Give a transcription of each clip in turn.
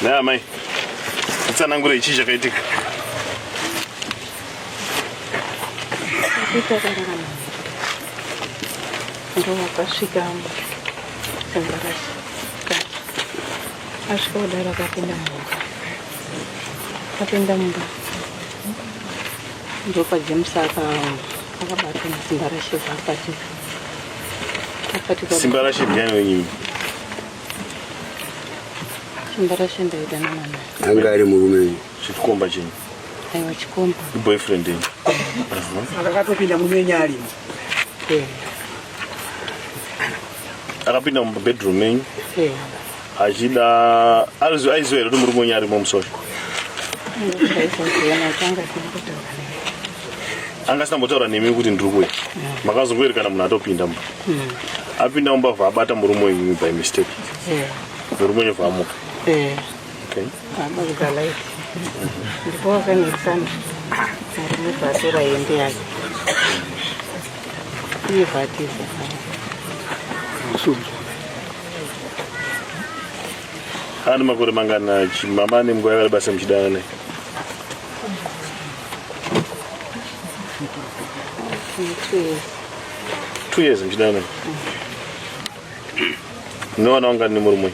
Na mai. Tsanangure ichi chakaitika. Ndo wakasvika sembarasi asvika kudaro akapinda mumba ndopa James akabata nesimbarashe akati simbarashe ndiani wenyini simbarashe ndaida namama anga ari murume chikomba chenyu aiwa chikomba boyfriend yenyu akatopinda mumenya arimo akapinda mubedroom yenyu achida aizoera kuti murume wenyu arimo musoro anga asina mbotaura nemi kuti ndiri kuya makazongoerekana munhu atopinda mba apinda mumba vha abata murume wenyu by mistake murume wenyu vha amuka ndipo wakanesana murume vhatora hembe yake iye vhatiza ani makore mangana mama ane munguva yakareba semuchidana naye two years muchidana naye nowana wangani nemurume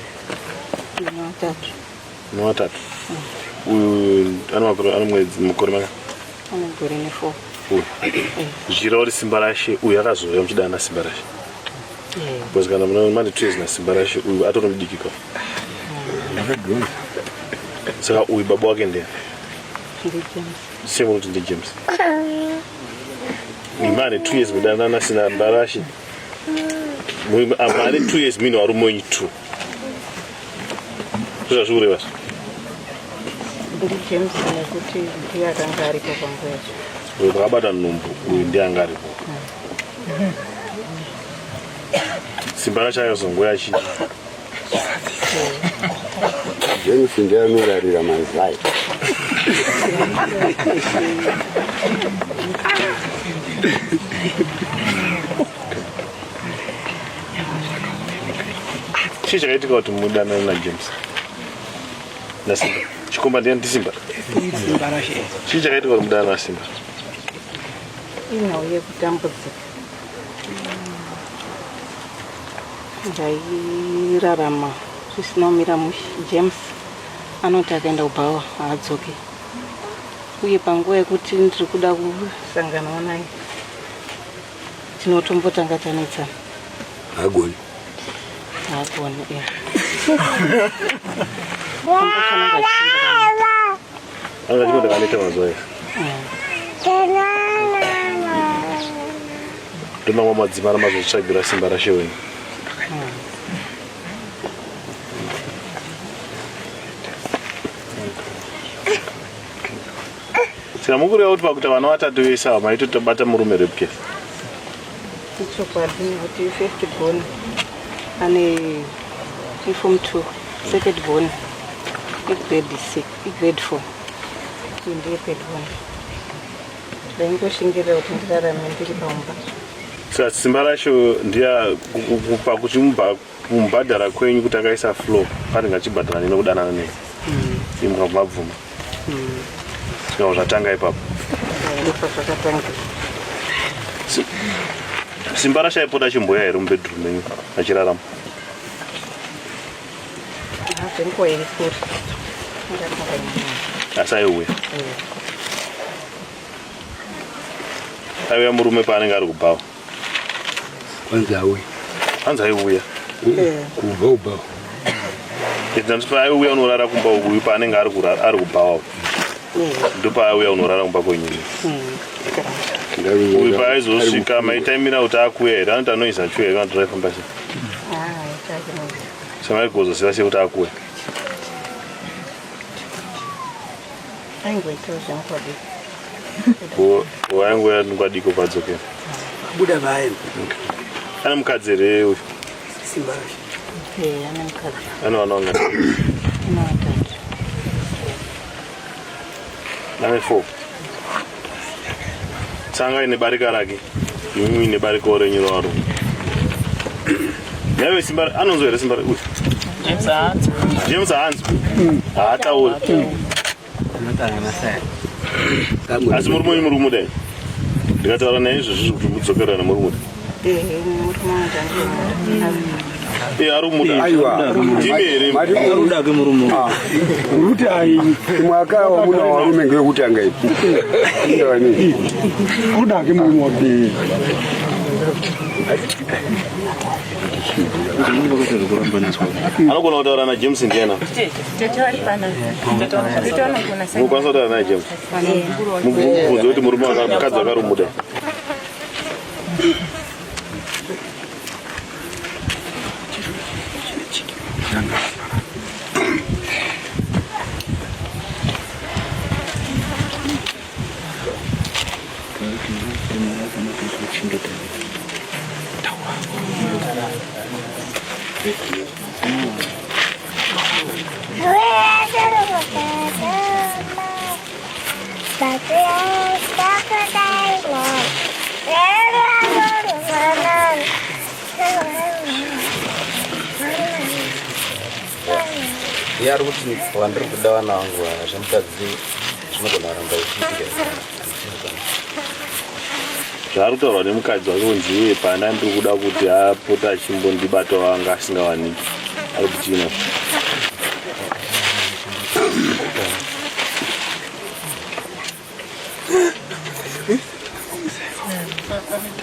watatu uyu ane mwedzi mukore manga anegore ne4 zvichireva kuti simba rashe uyu akazouya muchidana nasimba rashe because kana mane 2 years nasimba rashe uyu atori mudikika saka uyu baba wake ndea same kuti ndi James imane 2 years mudana nasimba rashe ane 2 years mino warume wenyu 2 zvazvikureva ndi James nekuti ndiye akanga aripo panguva yacho uyu pakabata nhumbu uyu ndiye anga aripo simba racho akazongoya achi James ndiye anorarira mazai chii chakaitika kuti mudanane naJames nasimba chikomba ndiye ndisimba chii chakaitika kuti mudanane nasimba inhau yekutambudzika ndairarama zvisina kumira mushe James anoti akaenda kubhawa haadzoki uye panguva yekuti ndiri kuda kusanganawo naye tinotombotanga tanetsana agoni anga chikonda kaneta mazuva aya ndomamwe madzimara mazozvitsvagira simba rashe wenyu saka mukureva kuti pakuti vana vatatu vese ava maitotobata murume repcase ichokwadi nekuti first born ane iform 2 second born igrade 4 ndiye third born ndaingoshingirira kuti ndirarame ndiri pamumba saka simba racho ndiya pakuchimubhadhara kwenyu kuti akaisa flow paringe achibhadhara nekudanana nei imwa mabvuma zvino zvatanga ipapo ndipo zvakatanga simba rasho aipota achimboya here mubedroom menyu achirarama hazenguva iri kuri asi aiuya aiuya murume paanenge ari kubhawa hanzi aiuya kubva ubhawa ndandisipa aiuya unorara kumba uyu paanenge ari kubhawa ndopaaiuya unorara kumba kwenyini uyu paaizosvika maitaimira kuti akuya here anoti anoisa chuya here kana tiraifamba sei samaigozoziva sei kuti akuya aingoitawo zvamukwadiko waingoya ngwadiko kwadzokera buda vaenda ane mukadzi here uyu simba rashe ane mukadzi ane vana vangani ane vatatu ane 4 sanga ine barika rake imi ine barika renyu raro yave simba anonzo here simba uyu James hands. Haatauri. Asi murume dai. Ndikataura naye izvozvi kuti mudzokerana murume. Arumuda. Aiwa. Ndimere. Aruda ke murume. Kuti ai mwaka wa muna warume ngekuti angaipi. Ndani. Kuda ke murume. Anogona kutaura naJames ndiana. Mukwanisa kutaura naJames. Mubvunze kuti murume mukadzi akarumuda. Yari kuti vandiri kuda vana vangu zvemukadzi zvinogona ramba ichiitika. Zvaari kutaurwa nemukadzi wake kunzi pana ndiri kuda kuti apota achimbondibata wanga asingawaniki. Ari kuti chino.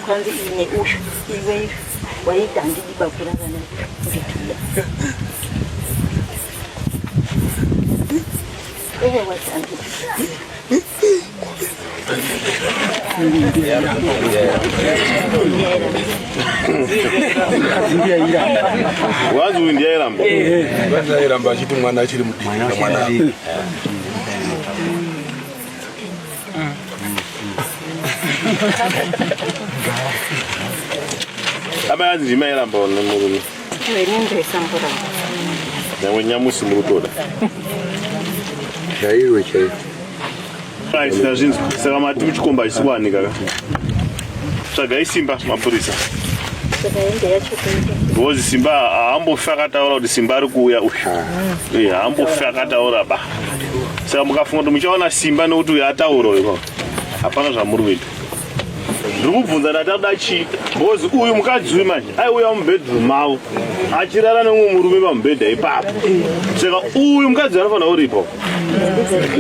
Kwanza ine usho iwe waita ndibakura kana Wazi windiairamba. Vairamba achiti mwana achiri mudiki mwana. Abayazi ndimairamba murume. iwe nindesa mboramba. Nawe nyamusi murutoda. Chaiwe chaiwe. Aisina zvinhu saka mati muchikomba achisiwanika ka. Tsvagai Simba mapurisa. Saka ende yacho kuita. Ngozi Simba haambofi akataura kuti Simba ari kuuya uyu. Haambofi akataura ba. Saka mukafunga kuti muchaona Simba nokuti uyu ataura uyu. Hapana zvamuri kuita. Ndiri kubvunza ndatakuda chii. Ngozi uyu mukadzi uyu manje aiuya mubhedroom mavo achirara nemumwe murume pamubhedha ipapo. Saka uyu mukadzi anofanira uripo.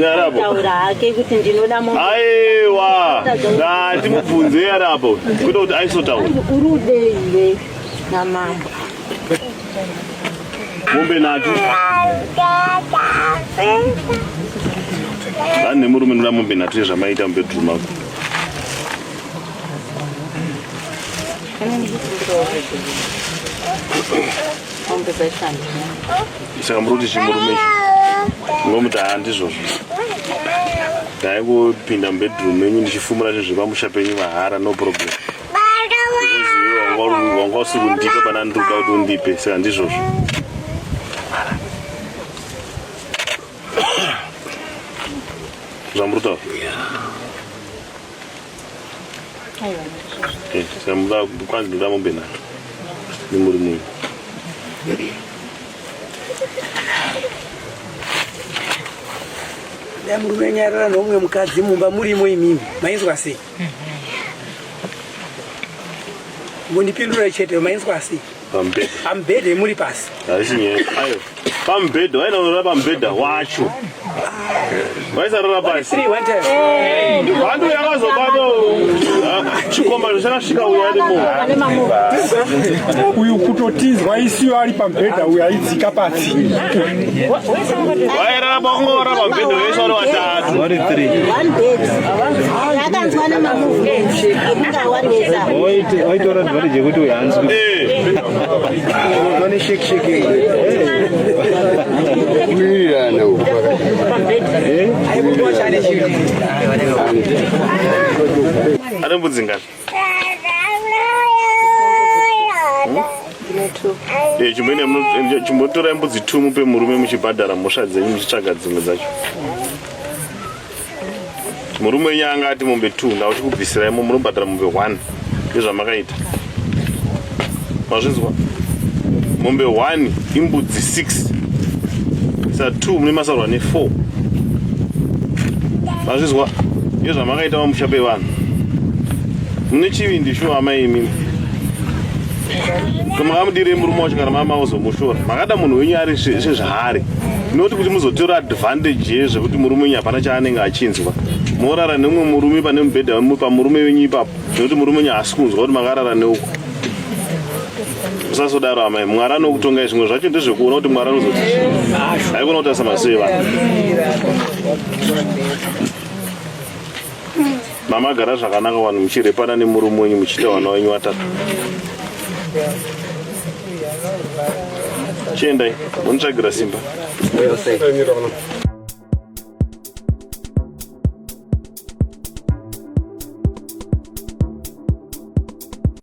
Yarapo. Taura hake kuti ndinoda munhu. Aiwa. Ngatimubvunze yarapo. Kuda kuti aisotaura. Urude iwe namambo. Mombe natu. Ndani nemurume ndoda mombe natu yezvamaita mubhedroom mavo. Saka muri kuti chimurume ichi ngomuti handizvozvo dai kupinda mubedroom menyu ndichifumura zvezvepamusha penyu mahara no problem because iwe wanga usiri kundipa pana ndiri kuda kuti undipe saka ndizvozvo. Zvamuri kutaura saka muda kwanzi ndoda mombe natu nemurume uyu. Da murume nyarara nomwe mukadzi mumba murimo imimi mainzwa sei? Ngondipindura chete mainzwa sei? Pamubhedha muri pasi. Haisi nyaya. Ayo. Pamubhedha wainonora pamubhedha wacho. Waisarara pasi. Vantu yakazobata chikomba chakasvika uyu ane munhu. Uyu kutotizwa isiyo ari pamubhedha uyu aidzika pasi. Wairara pakungora pamubhedha wese wari watatu. Wari 3. One bed. Yakanzwa nemamovement. Ekunga wandesa. Waitora zvori jekuti uyu hanzwi. Vane shake shake. Kuirana uko. Aibudo chane chiri. Ane mbudzi ngani? Chimbotora mbudzi 2 mupe murume muchibhadhara mhosva dzenyu muchitsvaga dzimwe dzacho. Murume Nyanga ati mombe 2 ndauchikubvisira imo munobhadhara mombe 1. Ndizvamakaita. Mazvinzwa? mombe 1 imbudzi 6 sa 2 mune masarwa ne4 mazvizwa yezvamakaita vamusha pevanhu mune chivindi shuwa amai imimi makamudire murume wacho kana mama uzomushora makada munhu wenyu ari sezvaari noti kuti muzotora advantage yezvekuti murume wenyu hapana chaanenge achinzwa morara nemumwe murume pane mubhedha pamurume wenyu ipapo nekuti murume wenyu haasi kunzwa kuti makarara neuko usazodaro amai mwari anokutongai zvimwe zvacho ndezvekuona kuti mwari anozoti haikona kuti asamasei vanhu mamagara zvakanaka vanhu muchirepana nemurume wenyu muchiita vana wenyu vatatu chiendai munitsvagira simba